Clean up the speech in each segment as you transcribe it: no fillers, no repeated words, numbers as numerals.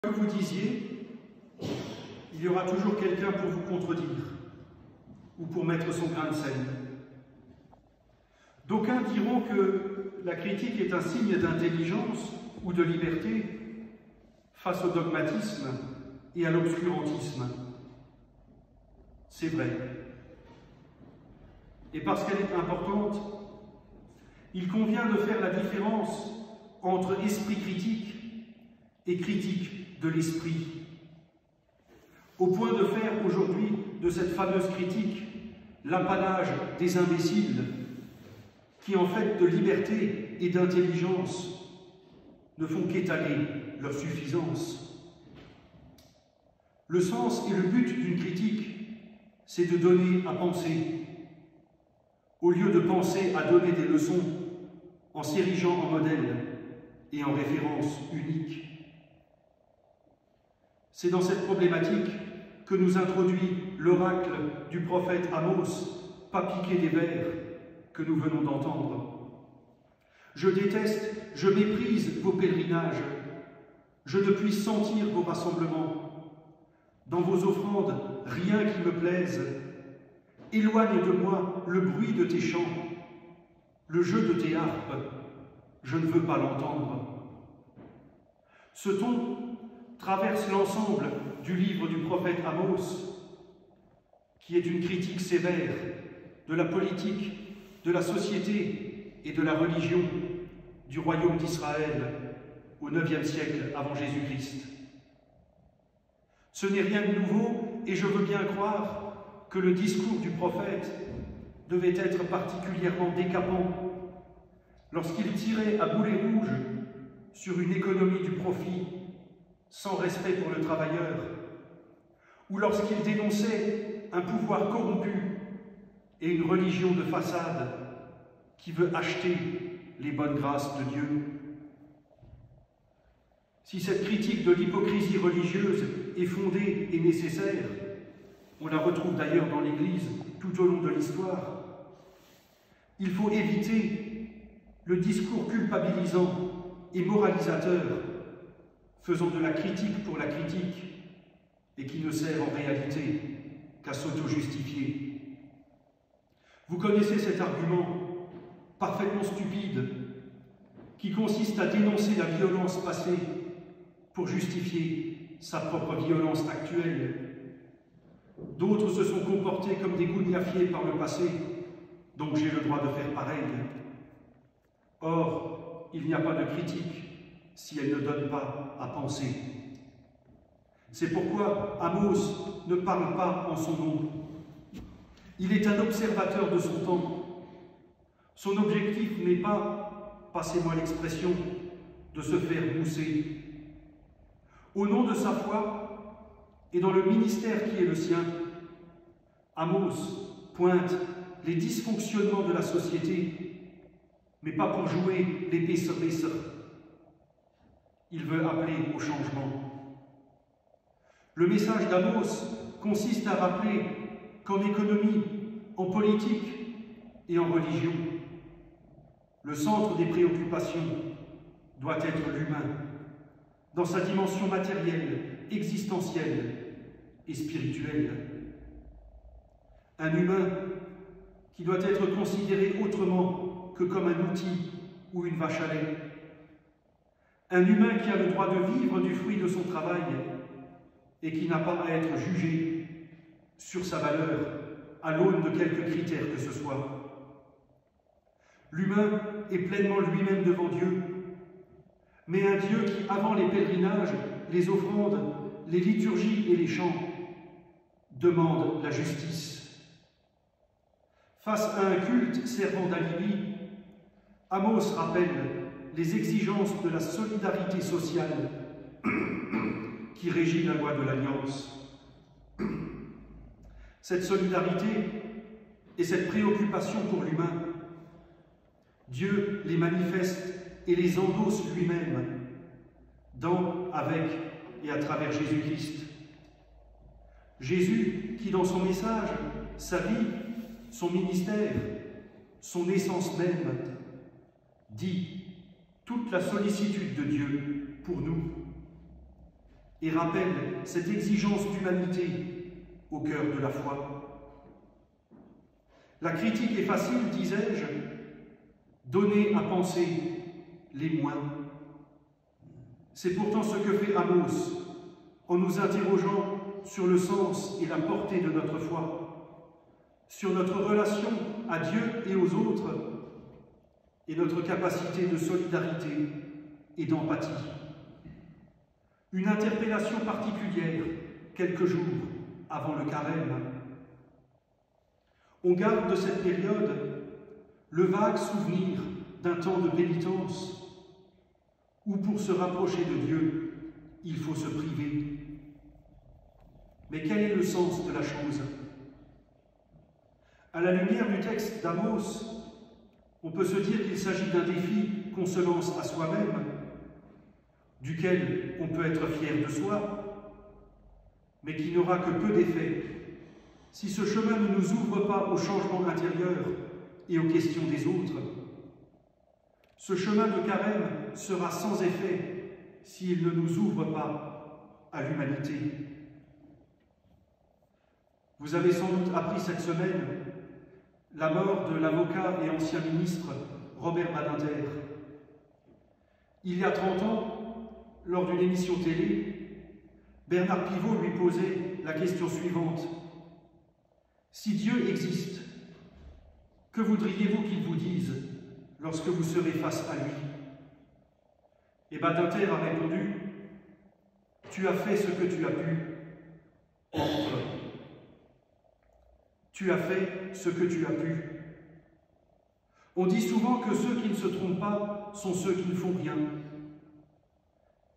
Que vous disiez, il y aura toujours quelqu'un pour vous contredire ou pour mettre son grain de sel. D'aucuns diront que la critique est un signe d'intelligence ou de liberté face au dogmatisme et à l'obscurantisme. C'est vrai. Et parce qu'elle est importante, il convient de faire la différence entre esprit critique et critique de l'esprit, au point de faire aujourd'hui de cette fameuse critique l'apanage des imbéciles qui, en fait de liberté et d'intelligence, ne font qu'étaler leur suffisance. Le sens et le but d'une critique, c'est de donner à penser, au lieu de penser à donner des leçons en s'érigeant en modèle et en référence unique. C'est dans cette problématique que nous introduit l'oracle du prophète Amos, pas piqué des vers, que nous venons d'entendre. Je déteste, je méprise vos pèlerinages, je ne puis sentir vos rassemblements. Dans vos offrandes, rien qui me plaise. Éloigne de moi le bruit de tes chants, le jeu de tes harpes, je ne veux pas l'entendre. Ce ton traverse l'ensemble du livre du prophète Amos, qui est une critique sévère de la politique, de la société et de la religion du royaume d'Israël au IXe siècle avant Jésus-Christ. Ce n'est rien de nouveau et je veux bien croire que le discours du prophète devait être particulièrement décapant lorsqu'il tirait à boulet rouge sur une économie du profit sans respect pour le travailleur, ou lorsqu'il dénonçait un pouvoir corrompu et une religion de façade qui veut acheter les bonnes grâces de Dieu. Si cette critique de l'hypocrisie religieuse est fondée et nécessaire, on la retrouve d'ailleurs dans l'Église tout au long de l'histoire, il faut éviter le discours culpabilisant et moralisateur faisant de la critique pour la critique et qui ne sert en réalité qu'à s'auto-justifier. Vous connaissez cet argument parfaitement stupide qui consiste à dénoncer la violence passée pour justifier sa propre violence actuelle. D'autres se sont comportés comme des gougnafiers par le passé, donc j'ai le droit de faire pareil. Or, il n'y a pas de critique si elle ne donne pas à penser. C'est pourquoi Amos ne parle pas en son nom. Il est un observateur de son temps. Son objectif n'est pas, passez-moi l'expression, de se faire mousser. Au nom de sa foi et dans le ministère qui est le sien, Amos pointe les dysfonctionnements de la société, mais pas pour jouer les baisseurs. Il veut appeler au changement. Le message d'Amos consiste à rappeler qu'en économie, en politique et en religion, le centre des préoccupations doit être l'humain, dans sa dimension matérielle, existentielle et spirituelle. Un humain qui doit être considéré autrement que comme un outil ou une vache à lait. Un humain qui a le droit de vivre du fruit de son travail et qui n'a pas à être jugé sur sa valeur à l'aune de quelques critères que ce soit. L'humain est pleinement lui-même devant Dieu, mais un Dieu qui, avant les pèlerinages, les offrandes, les liturgies et les chants, demande la justice. Face à un culte servant d'alibi, Amos rappelle les exigences de la solidarité sociale qui régit la loi de l'Alliance. Cette solidarité et cette préoccupation pour l'humain, Dieu les manifeste et les endosse lui-même dans, avec et à travers Jésus-Christ. Jésus qui, dans son message, sa vie, son ministère, son essence même, dit toute la sollicitude de Dieu pour nous. et rappelle cette exigence d'humanité au cœur de la foi. La critique est facile, disais-je, donner à penser les moins. C'est pourtant ce que fait Amos en nous interrogeant sur le sens et la portée de notre foi, sur notre relation à Dieu et aux autres, et notre capacité de solidarité et d'empathie. Une interpellation particulière, quelques jours avant le carême. On garde de cette période le vague souvenir d'un temps de pénitence où, pour se rapprocher de Dieu, il faut se priver. Mais quel est le sens de la chose? À la lumière du texte d'Amos, on peut se dire qu'il s'agit d'un défi qu'on se lance à soi-même, duquel on peut être fier de soi, mais qui n'aura que peu d'effet si ce chemin ne nous ouvre pas au changement intérieur et aux questions des autres. Ce chemin de carême sera sans effet s'il ne nous ouvre pas à l'humanité. Vous avez sans doute appris cette semaine la mort de l'avocat et ancien ministre Robert Badinter. Il y a 30 ans, lors d'une émission télé, Bernard Pivot lui posait la question suivante. Si Dieu existe, que voudriez-vous qu'il vous dise lorsque vous serez face à lui? Et Badinter a répondu, tu as fait ce que tu as pu, entre. Tu as fait ce que tu as pu. On dit souvent que ceux qui ne se trompent pas sont ceux qui ne font rien.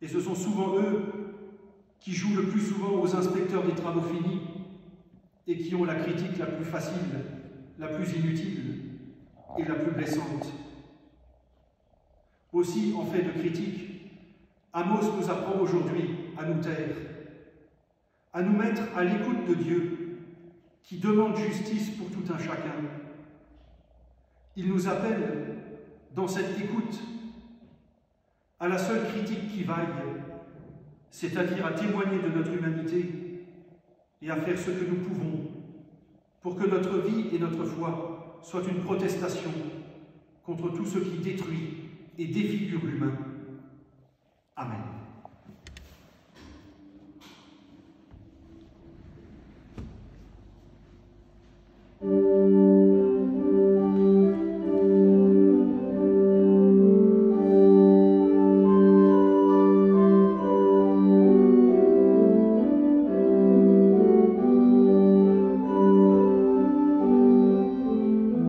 Et ce sont souvent eux qui jouent le plus souvent aux inspecteurs des travaux finis et qui ont la critique la plus facile, la plus inutile et la plus blessante. Aussi, en fait de critique, Amos nous apprend aujourd'hui à nous taire, à nous mettre à l'écoute de Dieu, qui demande justice pour tout un chacun. Il nous appelle, dans cette écoute, à la seule critique qui vaille, c'est-à-dire à témoigner de notre humanité et à faire ce que nous pouvons pour que notre vie et notre foi soient une protestation contre tout ce qui détruit et défigure l'humain.